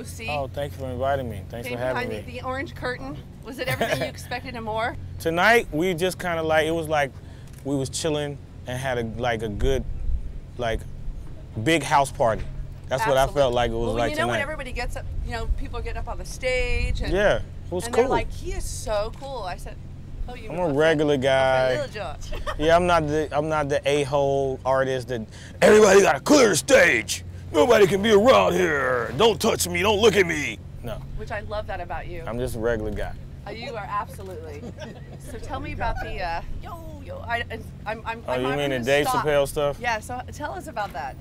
OC. Oh, thanks for inviting me. Thanks for having me. The orange curtain. Was it everything you expected and more? Tonight, we just kind of like, it was like we was chilling and had a good, big house party. That's Absolutely. What I felt like it was like you know tonight. When everybody gets up, people get up on the stage. And, yeah, it was and cool. They're like, he is so cool. I said, oh, I'm a regular guy. Lil Jon. Yeah, I'm not the a-hole artist that everybody got to clear the stage. Nobody can be around here. Don't touch me. Don't look at me. No. Which I love that about you. I'm just a regular guy. You are absolutely. So tell me about the yo. You mean the Dave Chappelle stuff? Yeah. So tell us about that.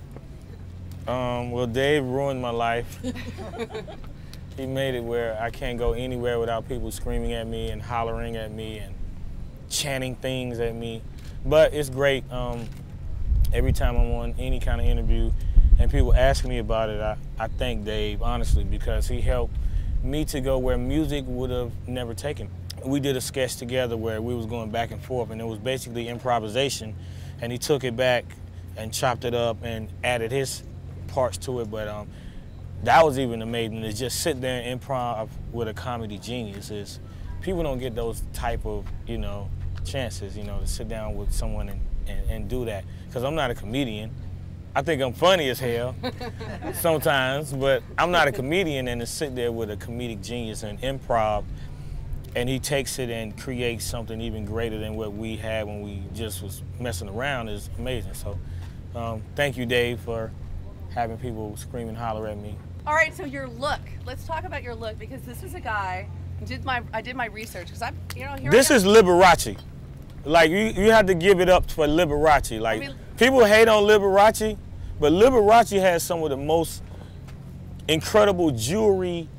Well, Dave ruined my life. He made it where I can't go anywhere without people screaming at me and hollering at me and chanting things at me. But it's great. Every time I'm on any kind of interview and people ask me about it, I thank Dave, honestly, because he helped me to go where music would have never taken. We did a sketch together where we was going back and forth, and it was basically improvisation, and he took it back and chopped it up and added his parts to it. But that was even amazing, to just sit there and improv with a comedy genius. People don't get those type of chances, to sit down with someone and do that, because I'm not a comedian. I think I'm funny as hell sometimes, but I'm not a comedian, and to sit there with a comedic genius and improv, and he takes it and creates something even greater than what we had when we just was messing around is amazing. So thank you, Dave, for having people scream and holler at me. All right, so your look. Let's talk about your look, because this is a guy, I did my research, because This is Liberace. Like, you have to give it up for Liberace. Like, people hate on Liberace, but Liberace has some of the most incredible jewelry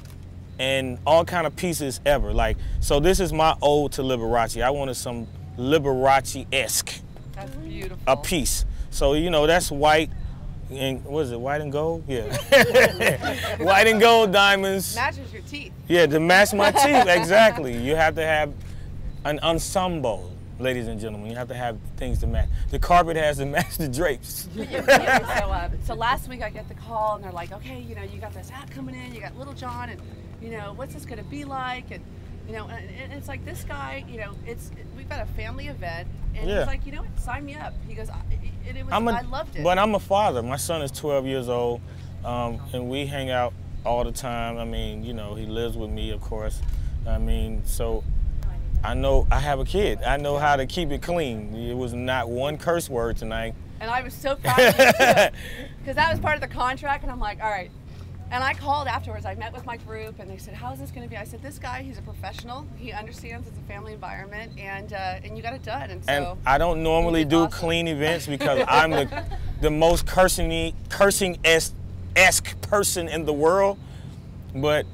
and all kind of pieces ever. Like, so this is my ode to Liberace. I wanted some Liberace-esque. That's beautiful. A piece. So, that's white and, what is it, white and gold? Yeah. White and gold diamonds. Matches your teeth. Yeah, to match my teeth, exactly. You have to have an ensemble. Ladies and gentlemen, you have to have things to match. The carpet has to match the drapes. So last week I get the call and they're like, okay, you got this act coming in, you got Lil Jon, and what's this gonna be like? And and it's like, this guy, we've got a family event, and he's like, sign me up. He goes, I loved it. But I'm a father. My son is 12 years old, and we hang out all the time. I mean, he lives with me, of course. I mean, so I know I have a kid. I know how to keep it clean. It was not one curse word tonight. And I was so proud of you, too, because that was part of the contract, and I'm like, all right. And I called afterwards. I met with my group, and they said, how's this going to be? I said, this guy, he's a professional. He understands it's a family environment, and you got it done. And so I don't normally do awesome. Clean events because I'm the most cursing-esque person in the world. But,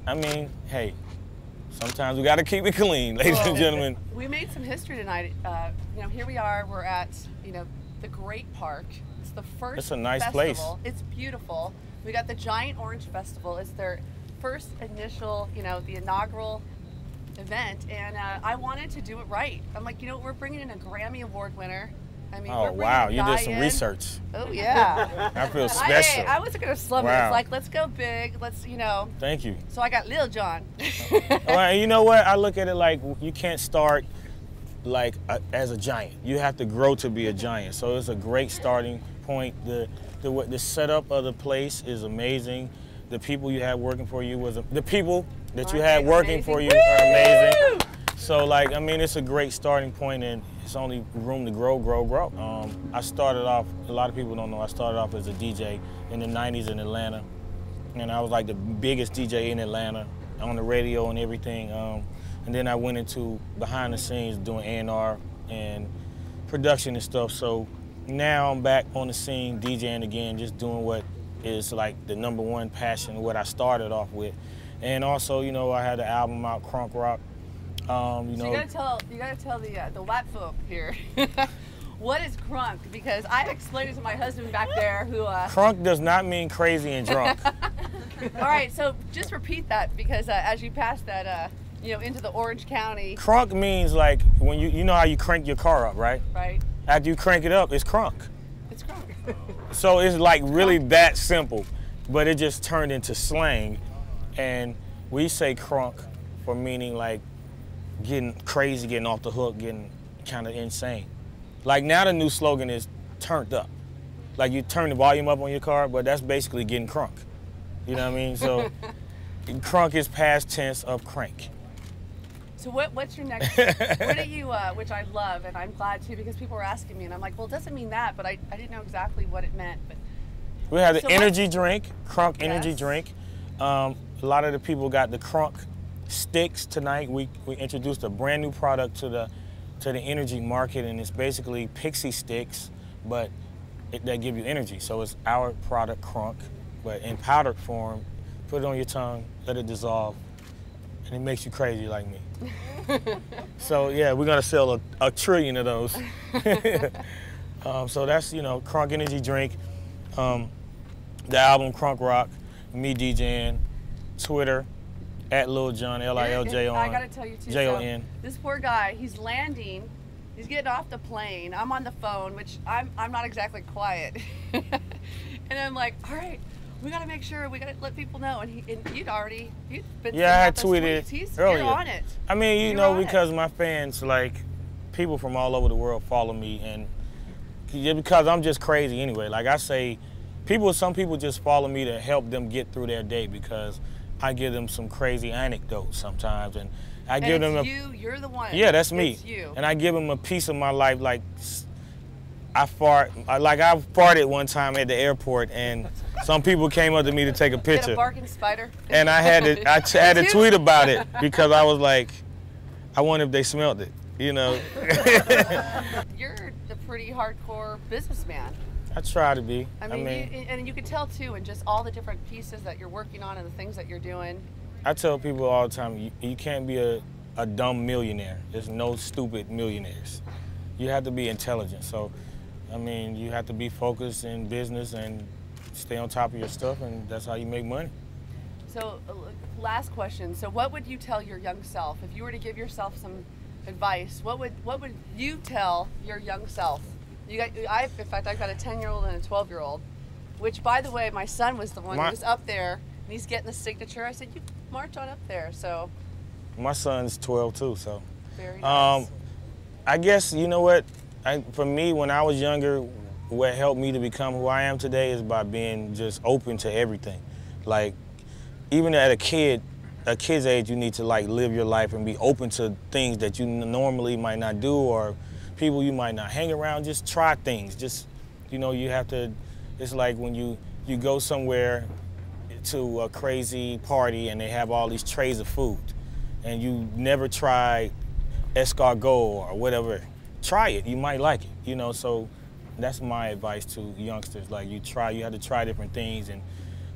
I mean, hey, sometimes we got to keep it clean, ladies and gentlemen. We made some history tonight. Here we are. We're at, the Great Park. It's the first It's a nice festival. place. It's beautiful. We got the Giant Orange Festival. It's their first initial, the inaugural event, and I wanted to do it right. I'm like, we're bringing in a Grammy Award winner. I mean, oh, wow, you did some research. Oh, yeah. I feel special. I wasn't going to slum it. It's like, let's go big. Let's, Thank you. So I got Lil Jon. Well, you know what? I look at it like you can't start as a giant. You have to grow to be a giant. So it's a great starting point. The setup of the place is amazing. The people you have working for you the people that you had working for you are amazing. So it's a great starting point, and it's only room to grow. I started off, a lot of people don't know, I started off as a DJ in the 90s in Atlanta. And I was like the biggest DJ in Atlanta on the radio and everything. And then I went into behind the scenes doing A&R and production and stuff. So now I'm back on the scene, DJing again, just doing what is like the #1 passion, what I started off with. And also, I had an album out, Crunk Rock. So you gotta tell the white folk here. What is crunk? Because I explained it to my husband back there who... Crunk does not mean crazy and drunk. All right, so just repeat that, because as you pass that, into the Orange County... Crunk means like when you know how you crank your car up, right? Right. After you crank it up, it's crunk. It's crunk. So it's like really that simple, but it just turned into slang. And we say crunk for meaning like getting crazy, getting off the hook, getting kind of insane. Like now the new slogan is turned up. Like you turn the volume up on your car, but that's basically getting crunk. You know what I mean? So crunk is past tense of crank. So what's your next, what do you, which I love, and I'm glad too, because people were asking me, and I'm like, well, it doesn't mean that, but I didn't know exactly what it meant. But we have the energy drink, crunk energy drink. A lot of the people got the crunk sticks tonight. We introduced a brand new product to the energy market, and it's basically pixie sticks, but that give you energy. So it's our product crunk, but in powdered form. Put it on your tongue, let it dissolve, and it makes you crazy like me. So yeah, we're gonna sell a trillion of those. So that's, you know, crunk energy drink. The album Crunk Rock, me DJing, Twitter, at Lil Jon, Lil I gotta tell you too, Jon. So this poor guy, he's landing, he's getting off the plane. I'm on the phone, which I'm not exactly quiet. And I'm like, all right, we gotta make sure, we gotta let people know. And you'd been I had tweeted earlier. You're on it. I mean, you know, because my fans, like, people from all over the world follow me, and because I'm just crazy anyway. Like I say, some people just follow me to help them get through their day, because I give them some crazy anecdotes sometimes, and I give them you're the one. Yeah, that's me. It's you. And I give them a piece of my life. Like I farted one time at the airport, and some people came up to me to take a picture. Get a barking spider. And I had to tweet about it, because I was like, I wonder if they smelled it, you know. You're a pretty hardcore businessman. I try to be. I mean and you can tell too, and just all the different pieces that you're working on and the things that you're doing. I tell people all the time, you can't be a dumb millionaire. There's no stupid millionaires. You have to be intelligent. So, I mean, you have to be focused in business and stay on top of your stuff, and that's how you make money. So, last question. So, what would you tell your young self if you were to give yourself some advice? What would you tell your young self? In fact, I've got a 10-year-old and a 12-year-old, which, by the way, my son was the one who was up there, and he's getting the signature. I said, you march on up there. So. My son's 12 too, so. Very nice. I guess, you know what? For me, when I was younger, what helped me to become who I am today is by being just open to everything. Like, even at a kid's age, you need to like live your life and be open to things that you normally might not do, or people you might not hang around. Just try things. Just, you know, you have to, it's like when you go somewhere to a crazy party and they have all these trays of food, and you never tried escargot or whatever. Try it, you might like it, you know. So that's my advice to youngsters. Like, you have to try different things, and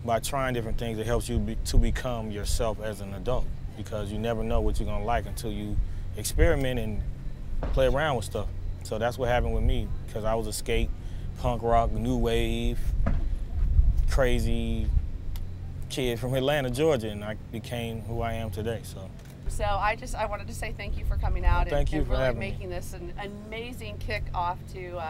by trying different things, it helps you to become yourself as an adult, because you never know what you're gonna like until you experiment and play around with stuff. So that's what happened with me, because I was a skate, punk rock, new wave, crazy kid from Atlanta, Georgia, and I became who I am today. So I wanted to say thank you for coming out and really making me this an amazing kickoff to,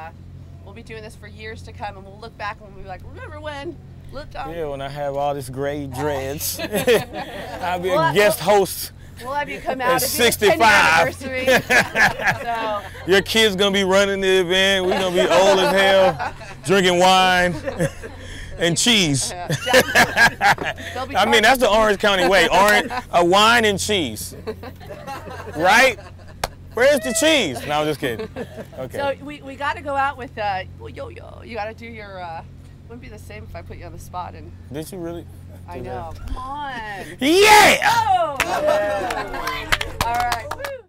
we'll be doing this for years to come, and we'll look back and we'll be like, remember when Lil Jon? Yeah, when I have all this gray dreads. I'll be a guest host. We'll have you come out at 65. 10th anniversary. So. Your kid's gonna be running the event. We're gonna be old as hell, drinking wine and cheese. I mean, that's the Orange County way. Wine and cheese, right? Where's the cheese? No, I'm just kidding. Okay. So we got to go out with yo. You got to do your. Wouldn't be the same if I put you on the spot and. Did you really? I know. Come on. Yeah. Oh. Yeah. All right. Woo.